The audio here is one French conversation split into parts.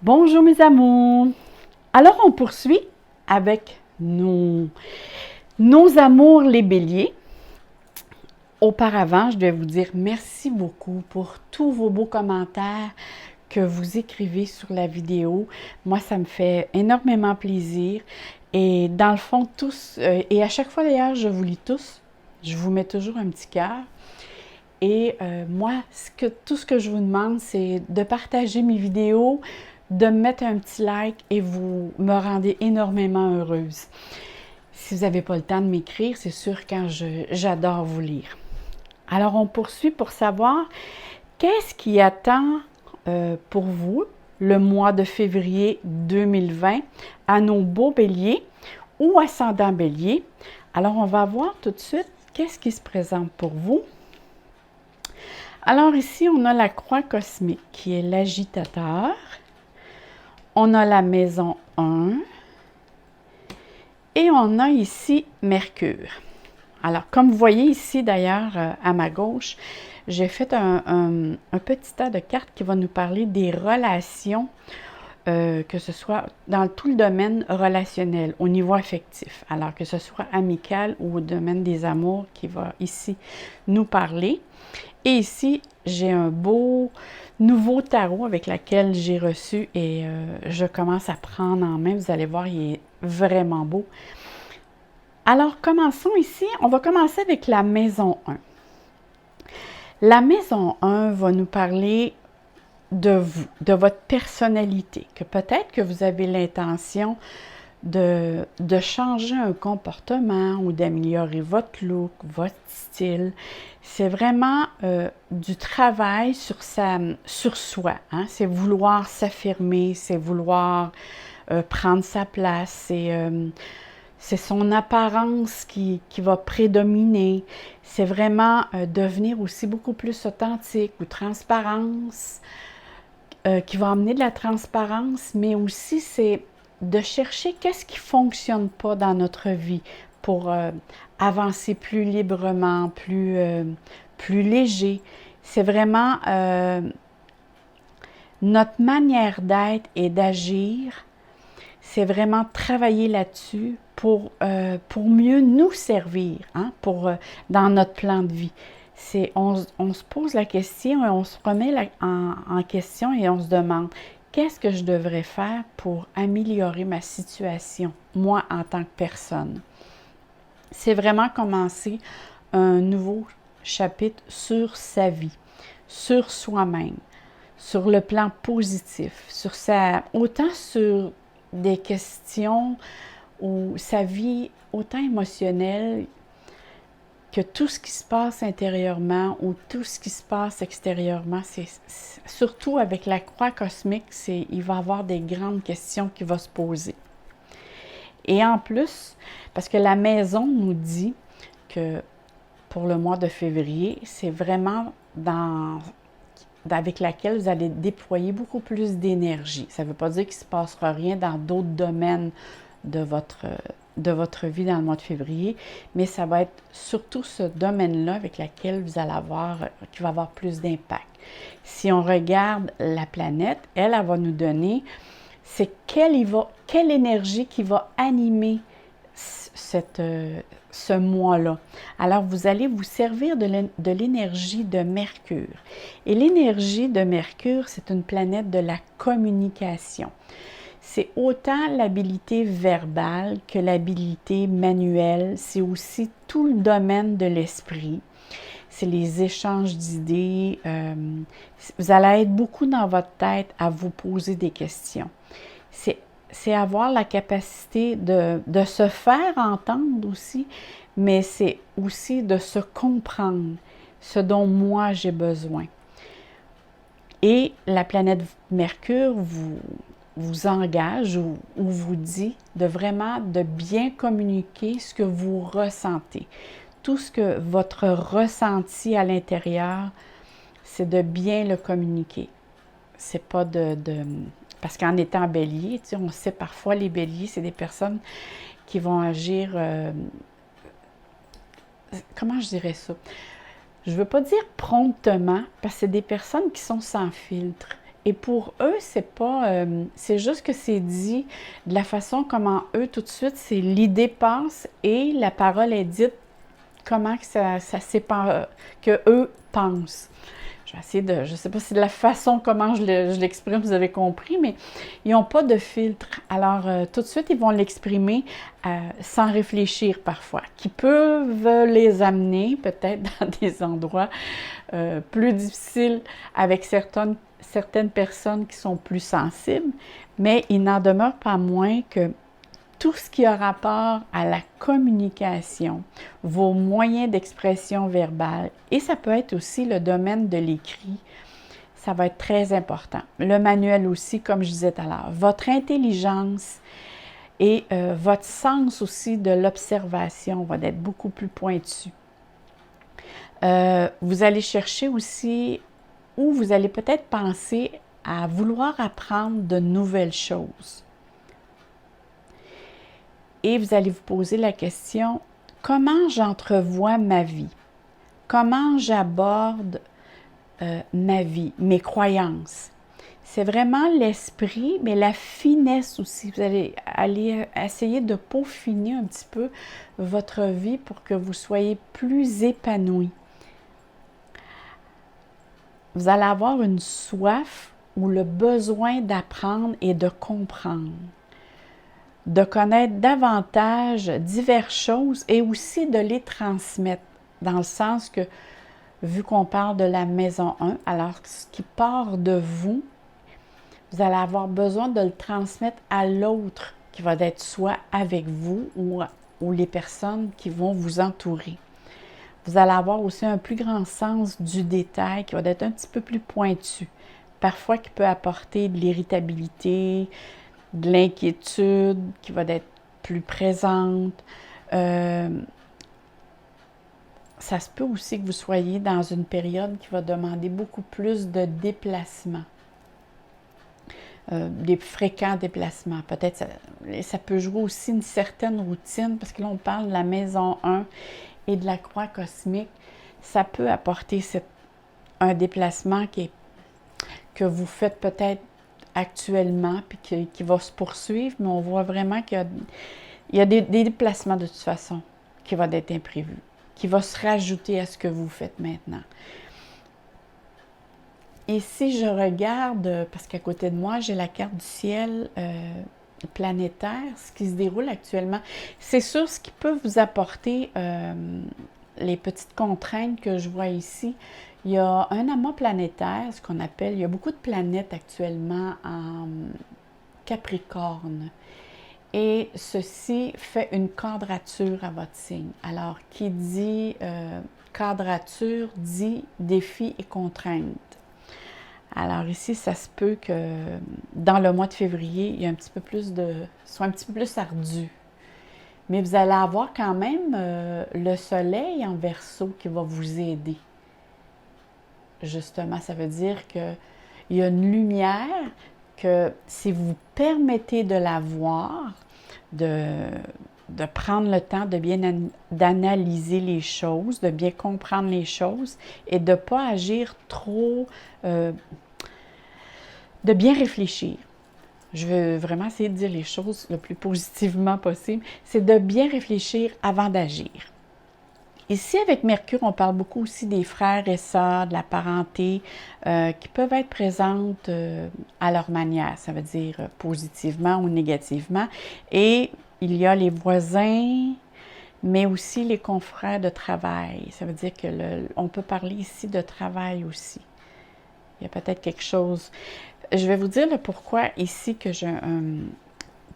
Bonjour mes amours! Alors on poursuit avec nos amours les béliers. Auparavant, je vais vous dire merci beaucoup pour tous vos beaux commentaires que vous écrivez sur la vidéo. Moi, ça me fait énormément plaisir. Et dans le fond, tous, et à chaque fois d'ailleurs, je vous lis tous. Je vous mets toujours un petit cœur. Et moi, tout ce que je vous demande, c'est de partager mes vidéos, de me mettre un petit like et vous me rendez énormément heureuse. Si vous n'avez pas le temps de m'écrire, c'est sûr quand j'adore vous lire. Alors, on poursuit pour savoir qu'est-ce qui attend pour vous le mois de février 2020 à nos beaux béliers ou ascendants béliers. Alors, on va voir tout de suite qu'est-ce qui se présente pour vous. Alors ici, on a la croix cosmique qui est l'agitateur. On a la maison 1. Et on a ici Mercure. Alors, comme vous voyez ici d'ailleurs à ma gauche, j'ai fait un petit tas de cartes qui va nous parler des relations, que ce soit dans tout le domaine relationnel, au niveau affectif. Alors, que ce soit amical ou au domaine des amours qui va ici nous parler. Et ici, j'ai un beau nouveau tarot avec lequel j'ai reçu et je commence à prendre en main. Vous allez voir, il est vraiment beau. Alors, commençons ici. On va commencer avec la maison 1. La maison 1 va nous parler de vous, de votre personnalité, que peut-être que vous avez l'intention de changer un comportement ou d'améliorer votre look, votre style. C'est vraiment du travail sur soi. Hein? C'est vouloir s'affirmer, c'est vouloir prendre sa place, c'est son apparence qui va prédominer. C'est vraiment devenir aussi beaucoup plus authentique ou transparence, qui va amener de la transparence, mais aussi c'est de chercher qu'est-ce qui ne fonctionne pas dans notre vie pour avancer plus librement, plus léger. C'est vraiment notre manière d'être et d'agir. C'est vraiment travailler là-dessus pour mieux nous servir, hein, dans notre plan de vie. On se pose la question et on se remet en question et on se demande qu'est-ce que je devrais faire pour améliorer ma situation, moi en tant que personne. C'est vraiment commencer un nouveau chapitre sur sa vie, sur soi-même, sur le plan positif, autant sur des questions ou sa vie autant émotionnelle que tout ce qui se passe intérieurement ou tout ce qui se passe extérieurement. C'est surtout avec la croix cosmique, il va y avoir des grandes questions qui vont se poser. Et en plus, parce que la maison nous dit que pour le mois de février, c'est vraiment avec laquelle vous allez déployer beaucoup plus d'énergie. Ça ne veut pas dire qu'il ne se passera rien dans d'autres domaines de votre vie dans le mois de février, mais ça va être surtout ce domaine-là avec lequel vous allez qui va avoir plus d'impact. Si on regarde la planète, elle va nous donner, c'est quelle énergie qui va animer ce mois-là. Alors, vous allez vous servir de l'énergie de Mercure. Et l'énergie de Mercure, c'est une planète de la communication. C'est autant l'habilité verbale que l'habilité manuelle. C'est aussi tout le domaine de l'esprit. C'est les échanges d'idées. Vous allez être beaucoup dans votre tête à vous poser des questions. C'est avoir la capacité de se faire entendre aussi, mais c'est aussi de se comprendre, ce dont moi j'ai besoin. Et la planète Mercure vous engage ou vous dit de bien communiquer ce que vous ressentez. Tout ce que votre ressenti à l'intérieur, c'est de bien le communiquer. C'est pas parce qu'en étant bélier, tu sais, on sait parfois les béliers, c'est des personnes qui vont agir, comment je dirais ça? Je ne veux pas dire promptement, parce que c'est des personnes qui sont sans filtre. Et pour eux, c'est pas, c'est juste que c'est dit de la façon comment eux, tout de suite, c'est l'idée passe et la parole est dite comment que ça sépare, que eux pensent. Je vais essayer de, je ne sais pas si de la façon comment je l'exprime, vous avez compris, mais ils n'ont pas de filtre. Alors, tout de suite, ils vont l'exprimer sans réfléchir parfois, qui peuvent les amener peut-être dans des endroits plus difficiles avec certaines personnes qui sont plus sensibles, mais il n'en demeure pas moins que tout ce qui a rapport à la communication, vos moyens d'expression verbale, et ça peut être aussi le domaine de l'écrit, ça va être très important. Le manuel aussi, comme je disais tout à l'heure, votre intelligence et votre sens aussi de l'observation va être beaucoup plus pointu. Vous allez chercher aussi, ou vous allez peut-être penser à vouloir apprendre de nouvelles choses. Et vous allez vous poser la question, comment j'entrevois ma vie? Comment j'aborde ma vie, mes croyances? C'est vraiment l'esprit, mais la finesse aussi. Vous allez aller essayer de peaufiner un petit peu votre vie pour que vous soyez plus épanoui. Vous allez avoir une soif ou le besoin d'apprendre et de comprendre, de connaître davantage diverses choses et aussi de les transmettre, dans le sens que, vu qu'on parle de la maison 1, alors ce qui part de vous, vous allez avoir besoin de le transmettre à l'autre qui va être soit avec vous ou les personnes qui vont vous entourer. Vous allez avoir aussi un plus grand sens du détail qui va être un petit peu plus pointu, parfois qui peut apporter de l'irritabilité, de l'inquiétude qui va être plus présente. Ça se peut aussi que vous soyez dans une période qui va demander beaucoup plus de déplacements, des fréquents déplacements. Peut-être ça peut jouer aussi une certaine routine, parce que là on parle de la maison 1 et de la croix cosmique. Ça peut apporter un déplacement que vous faites peut-être actuellement, puis qui va se poursuivre, mais on voit vraiment qu'il y a des déplacements de toute façon qui vont être imprévus, qui va se rajouter à ce que vous faites maintenant. Et si je regarde, parce qu'à côté de moi, j'ai la carte du ciel planétaire, ce qui se déroule actuellement, c'est sûr ce qui peut vous apporter les petites contraintes que je vois ici. Il y a un amas planétaire, ce qu'on appelle, il y a beaucoup de planètes actuellement en Capricorne. Et ceci fait une quadrature à votre signe. Alors, qui dit quadrature dit défi et contrainte. Alors ici, ça se peut que dans le mois de février, il y a un petit peu plus soit un petit peu plus ardu. Mais vous allez avoir quand même le soleil en Verseau qui va vous aider. Justement, ça veut dire qu'il y a une lumière que si vous permettez de la voir, de prendre le temps de bien d'analyser les choses, de bien comprendre les choses et de ne pas agir trop, de bien réfléchir. Je veux vraiment essayer de dire les choses le plus positivement possible. C'est de bien réfléchir avant d'agir. Ici, avec Mercure, on parle beaucoup aussi des frères et sœurs, de la parenté, qui peuvent être présentes à leur manière, ça veut dire positivement ou négativement. Et il y a les voisins, mais aussi les confrères de travail. Ça veut dire que on peut parler ici de travail aussi. Il y a peut-être quelque chose. Je vais vous dire le pourquoi ici que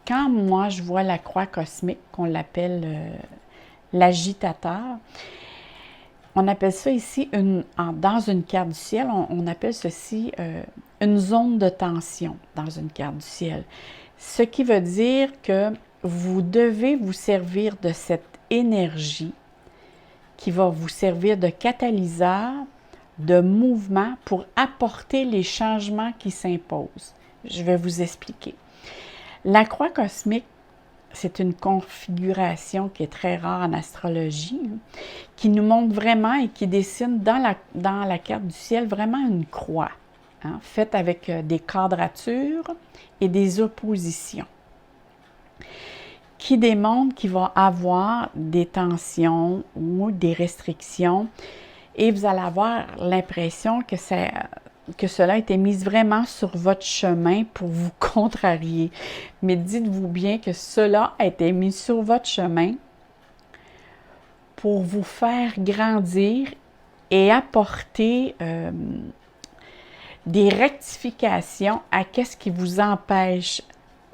quand moi je vois la croix cosmique, qu'on l'appelle l'agitateur, on appelle ça ici, dans une carte du ciel, on appelle ceci une zone de tension dans une carte du ciel. Ce qui veut dire que vous devez vous servir de cette énergie qui va vous servir de catalyseur, de mouvement pour apporter les changements qui s'imposent. Je vais vous expliquer. La croix cosmique, c'est une configuration qui est très rare en astrologie, qui nous montre vraiment et qui dessine dans la carte du ciel vraiment une croix. hein, faite avec des quadratures et des oppositions, qui démontrent qu'il va avoir des tensions ou des restrictions et vous allez avoir l'impression que cela a été mis vraiment sur votre chemin pour vous contrarier. Mais dites-vous bien que cela a été mis sur votre chemin pour vous faire grandir et apporter des rectifications à ce qui vous empêche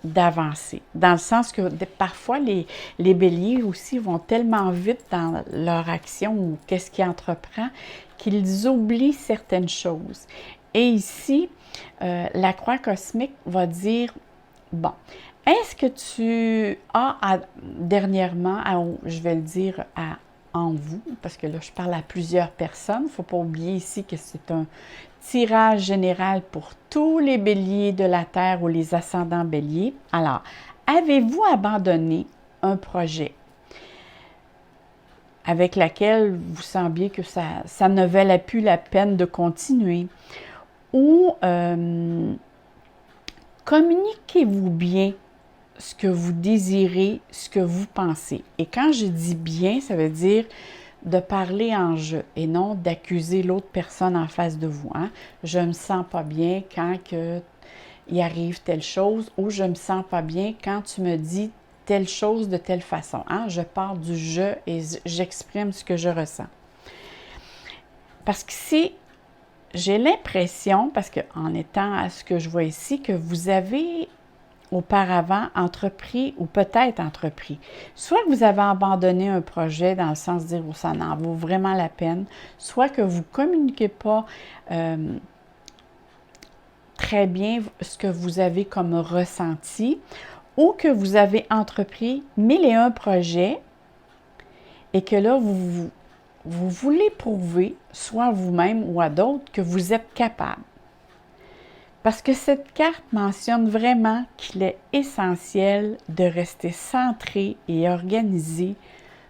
d'avancer. Dans le sens que parfois, les béliers aussi vont tellement vite dans leur action ou qu'est-ce qu'ils entreprennent qu'ils oublient certaines choses. Et ici, la croix cosmique va dire, bon, est-ce que tu as dernièrement, je vais le dire en vous, parce que là, je parle à plusieurs personnes. Il ne faut pas oublier ici que c'est un tirage général pour tous les béliers de la Terre ou les ascendants béliers. Alors, avez-vous abandonné un projet avec lequel vous sembliez que ça ne valait plus la peine de continuer? Ou communiquez-vous bien ce que vous désirez, ce que vous pensez. Et quand je dis bien, ça veut dire de parler en jeu et non d'accuser l'autre personne en face de vous. Hein? Je ne me sens pas bien quand il arrive telle chose ou je ne me sens pas bien quand tu me dis telle chose de telle façon. Hein? Je pars du je et j'exprime ce que je ressens. Parce que si j'ai l'impression, parce qu'en étant à ce que je vois ici, que vous avez auparavant entrepris ou peut-être entrepris. Soit que vous avez abandonné un projet dans le sens de dire oh, ça en vaut vraiment la peine, soit que vous ne communiquez pas très bien ce que vous avez comme ressenti ou que vous avez entrepris 1001 projets et que là, vous voulez prouver, soit à vous-même ou à d'autres, que vous êtes capable. Parce que cette carte mentionne vraiment qu'il est essentiel de rester centré et organisé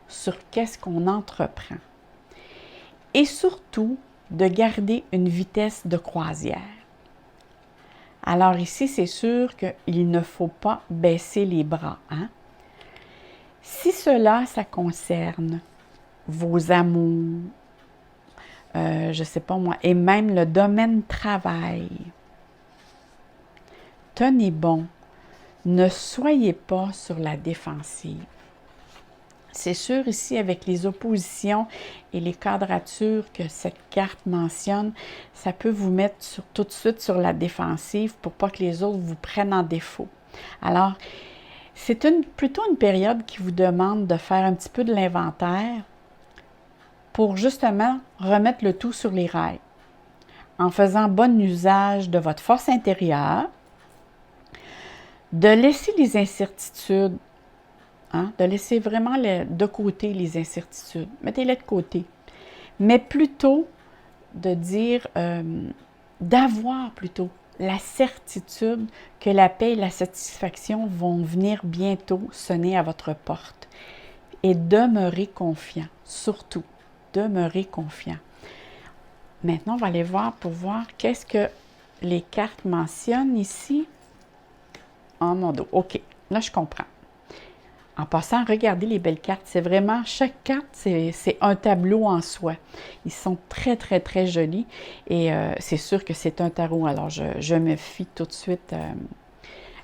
sur qu'est-ce qu'on entreprend. Et surtout, de garder une vitesse de croisière. Alors ici, c'est sûr qu'il ne faut pas baisser les bras. Hein? Si cela, ça concerne vos amours, je ne sais pas moi, et même le domaine travail, tenez bon, ne soyez pas sur la défensive. C'est sûr ici avec les oppositions et les quadratures que cette carte mentionne, ça peut vous mettre tout de suite sur la défensive pour pas que les autres vous prennent en défaut. Alors, c'est plutôt une période qui vous demande de faire un petit peu de l'inventaire pour justement remettre le tout sur les rails en faisant bon usage de votre force intérieure, de laisser les incertitudes, hein, de laisser vraiment de côté les incertitudes. Mettez-les de côté. Mais plutôt de dire, d'avoir plutôt la certitude que la paix et la satisfaction vont venir bientôt sonner à votre porte. Et demeurez confiant, surtout, demeurez confiant. Maintenant, on va aller voir pour voir qu'est-ce que les cartes mentionnent ici. Oh mon dos, OK, là je comprends. En passant, regardez les belles cartes. C'est vraiment, chaque carte, c'est un tableau en soi. Ils sont très, très, très jolis. Et c'est sûr que c'est un tarot. Alors, je me fie tout de suite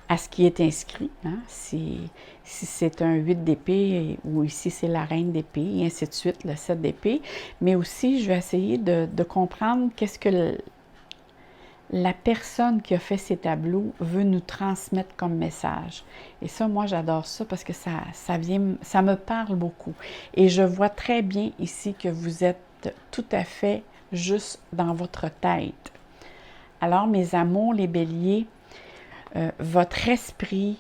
à ce qui est inscrit. Hein? Si c'est un 8 d'épée ou ici, c'est la reine d'épée, et ainsi de suite, le 7 d'épée. Mais aussi, je vais essayer de comprendre qu'est-ce que la personne qui a fait ces tableaux veut nous transmettre comme message. Et ça, moi, j'adore ça parce que ça me parle beaucoup. Et je vois très bien ici que vous êtes tout à fait juste dans votre tête. Alors, mes amours, les béliers, votre esprit,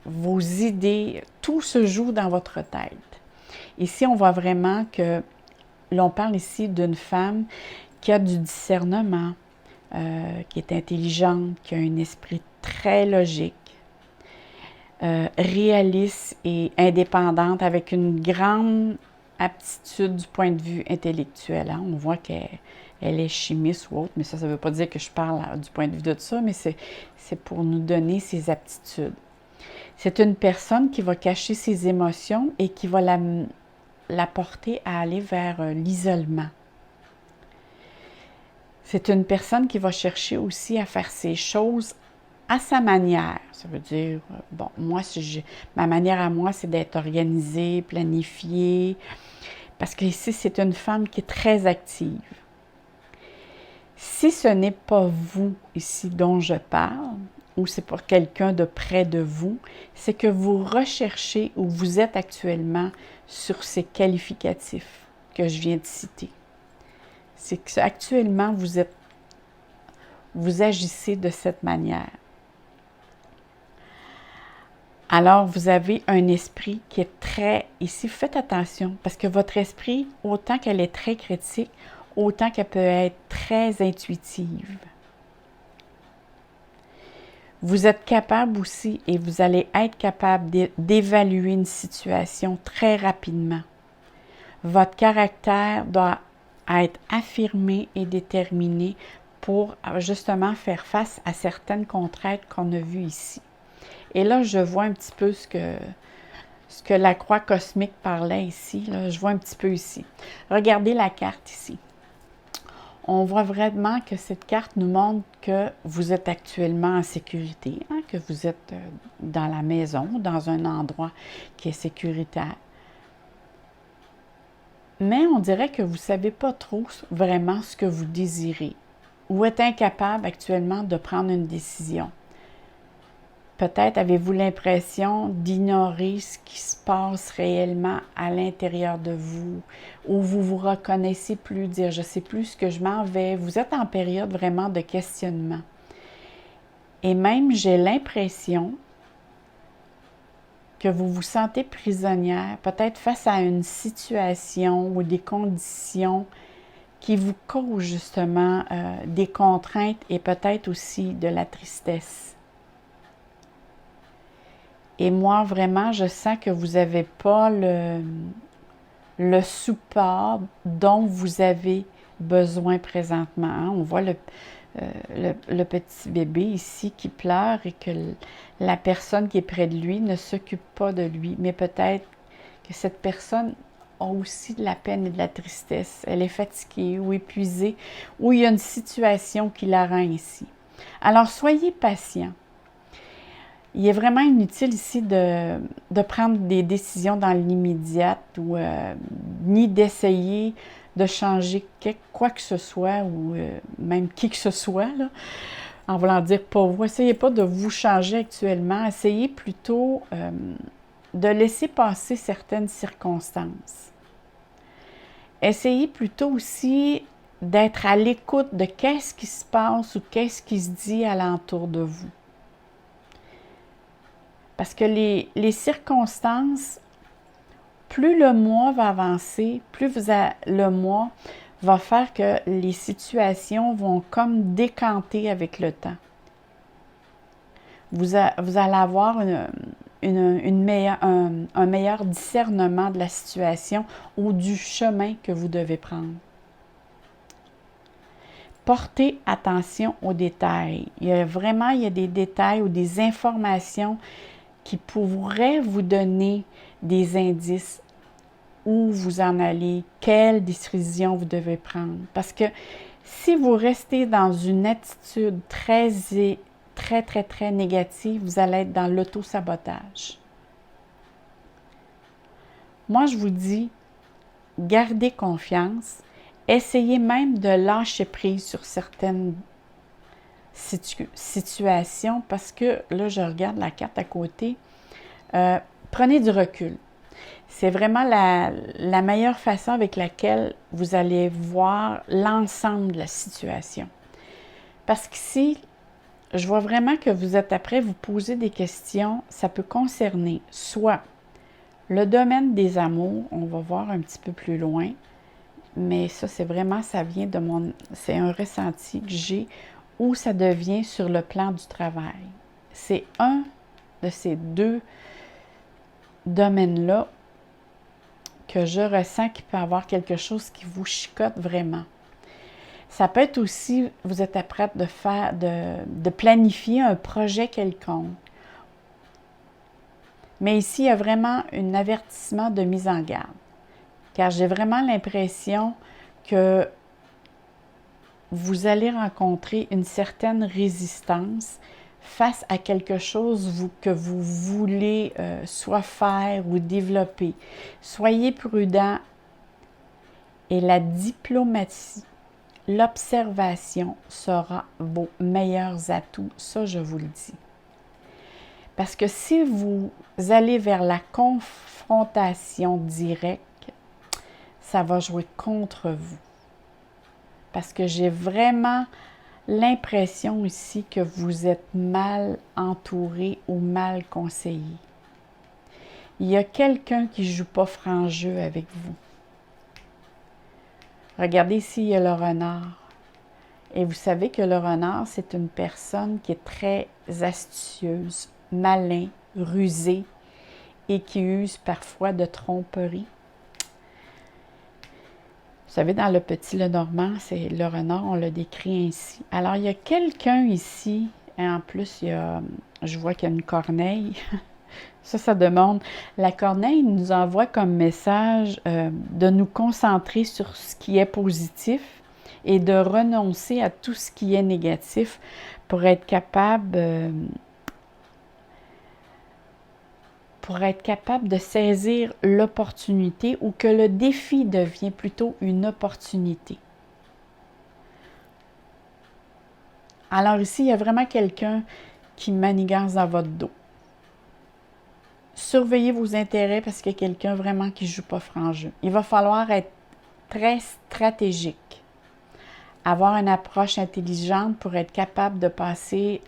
vos idées, tout se joue dans votre tête. Ici, on voit vraiment que l'on parle ici d'une femme qui a du discernement, qui est intelligente, qui a un esprit très logique, réaliste et indépendante, avec une grande aptitude du point de vue intellectuel. Hein? On voit qu'elle elle est chimiste ou autre, mais ça ne veut pas dire que je parle du point de vue de ça, mais c'est pour nous donner ses aptitudes. C'est une personne qui va cacher ses émotions et qui va la porter à aller vers l'isolement. C'est une personne qui va chercher aussi à faire ses choses à sa manière. Ça veut dire, bon, moi, ma manière à moi, c'est d'être organisée, planifiée, parce qu'ici, c'est une femme qui est très active. Si ce n'est pas vous ici dont je parle, ou c'est pour quelqu'un de près de vous, c'est que vous recherchez où vous êtes actuellement sur ces qualificatifs que je viens de citer. C'est que actuellement vous agissez de cette manière. Alors, vous avez un esprit qui est très... Ici, faites attention, parce que votre esprit, autant qu'elle est très critique, autant qu'elle peut être très intuitive. Vous êtes capable aussi, et vous allez être capable d'évaluer une situation très rapidement. Votre caractère doit être affirmé et déterminé pour justement faire face à certaines contraintes qu'on a vues ici. Et là, je vois un petit peu ce que la croix cosmique parlait ici. Là, je vois un petit peu ici. Regardez la carte ici. On voit vraiment que cette carte nous montre que vous êtes actuellement en sécurité, hein, que vous êtes dans la maison, dans un endroit qui est sécuritaire. Mais on dirait que vous ne savez pas trop vraiment ce que vous désirez ou êtes incapable actuellement de prendre une décision. Peut-être avez-vous l'impression d'ignorer ce qui se passe réellement à l'intérieur de vous, ou vous vous reconnaissez plus, dire « je ne sais plus ce que je m'en vais ». Vous êtes en période vraiment de questionnement. Et même, j'ai l'impression que vous vous sentez prisonnière, peut-être face à une situation ou des conditions qui vous causent justement des contraintes et peut-être aussi de la tristesse. Et moi, vraiment, je sens que vous n'avez pas le support dont vous avez besoin présentement. Hein? On voit le petit bébé ici qui pleure et que la personne qui est près de lui ne s'occupe pas de lui. Mais peut-être que cette personne a aussi de la peine et de la tristesse. Elle est fatiguée ou épuisée ou il y a une situation qui la rend ici. Alors, soyez patient. Il est vraiment inutile ici de prendre des décisions dans l'immédiat ou ni d'essayer de changer quoi que ce soit ou même qui que ce soit, là, en voulant dire pas vous. Essayez pas de vous changer actuellement. Essayez plutôt de laisser passer certaines circonstances. Essayez plutôt aussi d'être à l'écoute de qu'est-ce qui se passe ou qu'est-ce qui se dit alentour de vous. Parce que les circonstances, plus le mois va avancer, plus le mois va faire que les situations vont comme décanter avec le temps. Vous allez avoir un meilleur discernement de la situation ou du chemin que vous devez prendre. Portez attention aux détails. Il y a des détails ou des informations qui pourraient vous donner des indices où vous en allez, quelle décision vous devez prendre. Parce que si vous restez dans une attitude très négative, vous allez être dans l'auto-sabotage. Moi, je vous dis, gardez confiance. Essayez même de lâcher prise sur certaines situation parce que là, je regarde la carte à côté. Prenez du recul. C'est vraiment la meilleure façon avec laquelle vous allez voir l'ensemble de la situation. Parce qu'ici, je vois vraiment que vous êtes après, vous posez des questions. Ça peut concerner soit le domaine des amours, on va voir un petit peu plus loin, mais ça, c'est un ressenti que j'ai ou ça devient sur le plan du travail. C'est un de ces deux domaines-là que je ressens qu'il peut y avoir quelque chose qui vous chicote vraiment. Ça peut être aussi, vous êtes prête de planifier un projet quelconque. Mais ici, il y a vraiment un avertissement de mise en garde. Car j'ai vraiment l'impression que vous allez rencontrer une certaine résistance face à quelque chose que vous voulez soit faire ou développer. Soyez prudent et la diplomatie, l'observation sera vos meilleurs atouts, ça je vous le dis. Parce que si vous allez vers la confrontation directe, ça va jouer contre vous. Parce que j'ai vraiment l'impression ici que vous êtes mal entouré ou mal conseillé. Il y a quelqu'un qui ne joue pas franc jeu avec vous. Regardez ici, il y a le renard. Et vous savez que le renard, c'est une personne qui est très astucieuse, malin, rusé et qui use parfois de tromperie. Vous savez, dans le Petit Lenormand, c'est le renard, on le décrit ainsi. Alors, il y a quelqu'un ici, et en plus, je vois qu'il y a une corneille. Ça demande. La corneille nous envoie comme message de nous concentrer sur ce qui est positif et de renoncer à tout ce qui est négatif pour être capable de saisir l'opportunité ou que le défi devient plutôt une opportunité. Alors ici, il y a vraiment quelqu'un qui manigance dans votre dos. Surveillez vos intérêts parce qu'il y a quelqu'un vraiment qui ne joue pas franc jeu. Il va falloir être très stratégique, avoir une approche intelligente pour être capable de passer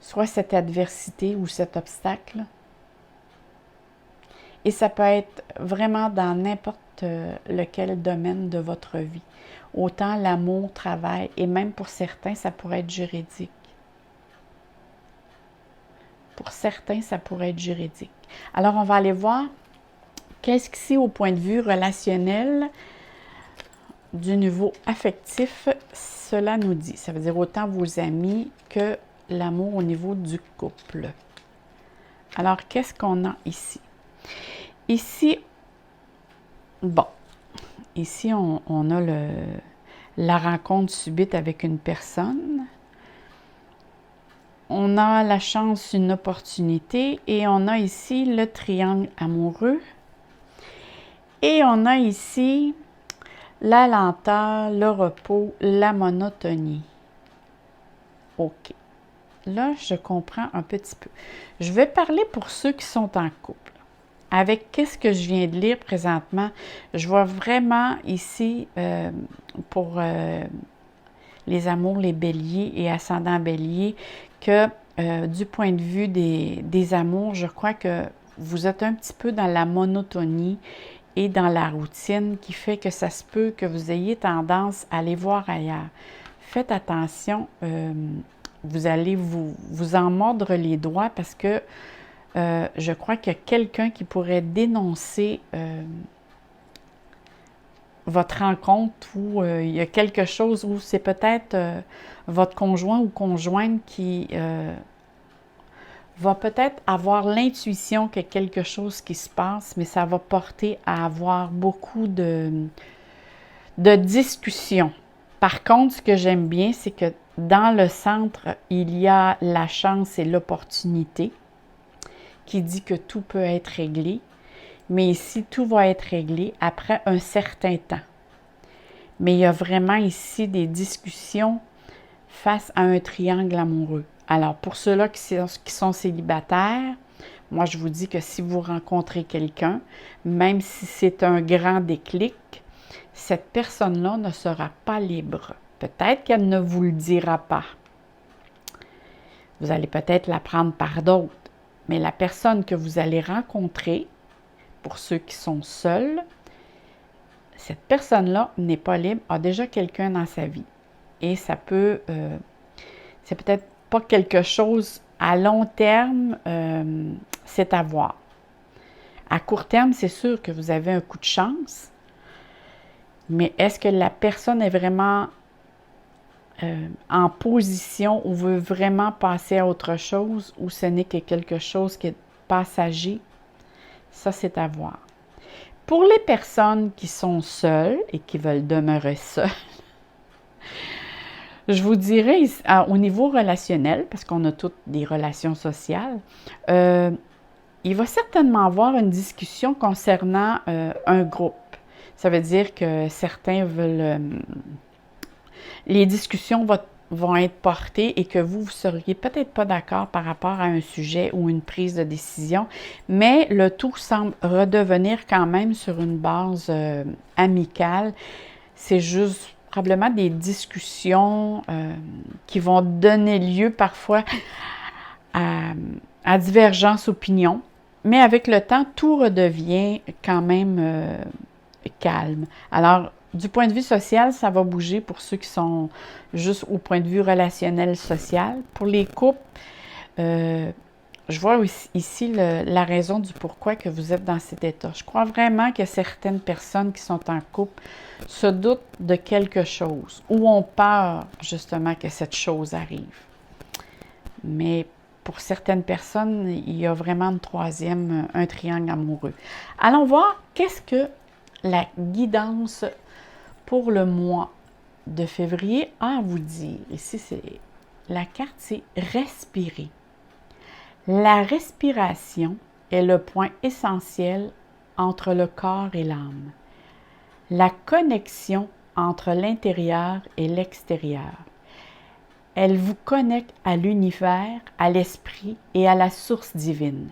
soit cette adversité ou cet obstacle. Et ça peut être vraiment dans n'importe lequel domaine de votre vie. Autant l'amour, travail, et même pour certains, ça pourrait être juridique. Pour certains, ça pourrait être juridique. Alors, on va aller voir qu'est-ce qu'ici, au point de vue relationnel, du niveau affectif, cela nous dit. Ça veut dire autant vos amis que l'amour au niveau du couple. Alors, qu'est-ce qu'on a ici? Ici, bon, ici, on a la rencontre subite avec une personne. On a la chance, une opportunité, et on a ici le triangle amoureux. Et on a ici la lenteur, le repos, la monotonie. OK. Là, je comprends un petit peu. Je vais parler pour ceux qui sont en couple. Avec qu'est-ce que je viens de lire présentement, je vois vraiment ici, pour les amours, les béliers et ascendants béliers, que du point de vue des amours, je crois que vous êtes un petit peu dans la monotonie et dans la routine qui fait que ça se peut que vous ayez tendance à aller voir ailleurs. Faites attention, vous allez vous en mordre les doigts parce que je crois qu'il y a quelqu'un qui pourrait dénoncer votre rencontre ou il y a quelque chose où c'est peut-être votre conjoint ou conjointe qui va peut-être avoir l'intuition qu'il y a quelque chose qui se passe, mais ça va porter à avoir beaucoup de discussions. Par contre, ce que j'aime bien, c'est que dans le centre, il y a la chance et l'opportunité qui dit que tout peut être réglé, mais ici, tout va être réglé après un certain temps. Mais il y a vraiment ici des discussions face à un triangle amoureux. Alors, pour ceux-là qui sont célibataires, moi, je vous dis que si vous rencontrez quelqu'un, même si c'est un grand déclic, cette personne-là ne sera pas libre. Peut-être qu'elle ne vous le dira pas. Vous allez peut-être l'apprendre par d'autres. Mais la personne que vous allez rencontrer, pour ceux qui sont seuls, cette personne-là n'est pas libre, a déjà quelqu'un dans sa vie. Et ça peut, c'est peut-être pas quelque chose à long terme, c'est à voir. À court terme, c'est sûr que vous avez un coup de chance. Mais est-ce que la personne est vraiment en position ou veut vraiment passer à autre chose ou ce n'est que quelque chose qui est passager? Ça, c'est à voir. Pour les personnes qui sont seules et qui veulent demeurer seules, je vous dirais au niveau relationnel, parce qu'on a toutes des relations sociales, il va certainement avoir une discussion concernant un groupe. Ça veut dire que certains veulent... les discussions vont être portées et que vous ne seriez peut-être pas d'accord par rapport à un sujet ou une prise de décision, mais le tout semble redevenir quand même sur une base amicale. C'est juste probablement des discussions qui vont donner lieu parfois à divergence d'opinion, mais avec le temps, tout redevient quand même calme. Alors, du point de vue social, ça va bouger pour ceux qui sont juste au point de vue relationnel social. Pour les couples, je vois ici la raison du pourquoi que vous êtes dans cet état. Je crois vraiment que certaines personnes qui sont en couple se doutent de quelque chose ou ont peur justement que cette chose arrive. Mais pour certaines personnes, il y a vraiment un triangle amoureux. Allons voir qu'est-ce que la guidance pour le mois de février a à vous dire. Ici, la carte, c'est respirer. La respiration est le point essentiel entre le corps et l'âme. La connexion entre l'intérieur et l'extérieur. Elle vous connecte à l'univers, à l'esprit et à la source divine.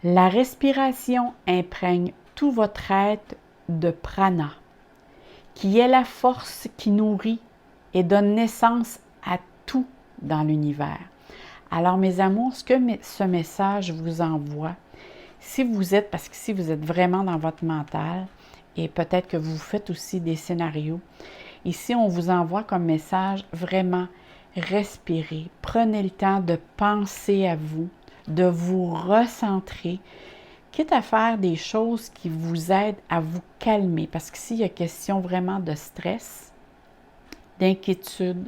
La respiration imprègne tout votre être de prana, qui est la force qui nourrit et donne naissance à tout dans l'univers. Alors, mes amours, ce que ce message vous envoie, si vous êtes, parce que si vous êtes vraiment dans votre mental, et peut-être que vous faites aussi des scénarios, ici, on vous envoie comme message vraiment respirez, prenez le temps de penser à vous, de vous recentrer, quitte à faire des choses qui vous aident à vous calmer. Parce qu'ici, il y a question vraiment de stress, d'inquiétude,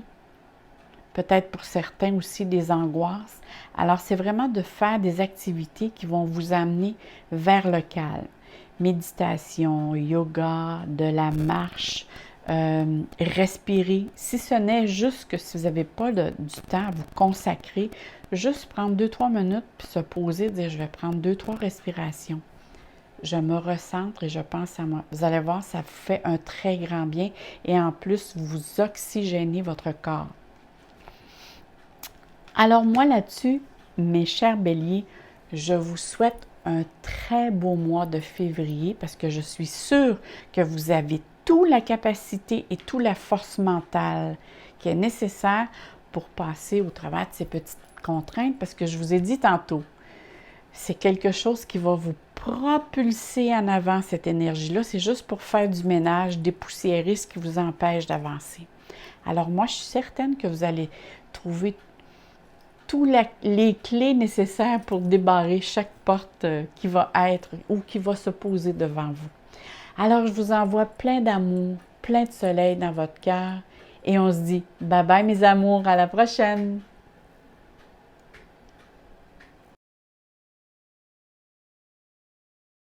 peut-être pour certains aussi des angoisses. Alors, c'est vraiment de faire des activités qui vont vous amener vers le calme. Méditation, yoga, de la marche, respirer. Si ce n'est juste que si vous n'avez pas du temps à vous consacrer, juste prendre 2-3 minutes, puis se poser, dire je vais prendre 2-3 respirations. Je me recentre et je pense à moi. Vous allez voir, ça vous fait un très grand bien et en plus, vous oxygénez votre corps. Alors moi là-dessus, mes chers béliers, je vous souhaite un très beau mois de février parce que je suis sûre que vous avez toute la capacité et toute la force mentale qui est nécessaire pour passer au travers de ces petites contraintes parce que je vous ai dit tantôt, c'est quelque chose qui va vous propulser en avant cette énergie-là. C'est juste pour faire du ménage, dépoussiérer ce qui vous empêche d'avancer. Alors moi, je suis certaine que vous allez trouver toutes les clés nécessaires pour débarrer chaque porte qui va être ou qui va se poser devant vous. Alors, je vous envoie plein d'amour, plein de soleil dans votre cœur et on se dit bye bye mes amours, à la prochaine!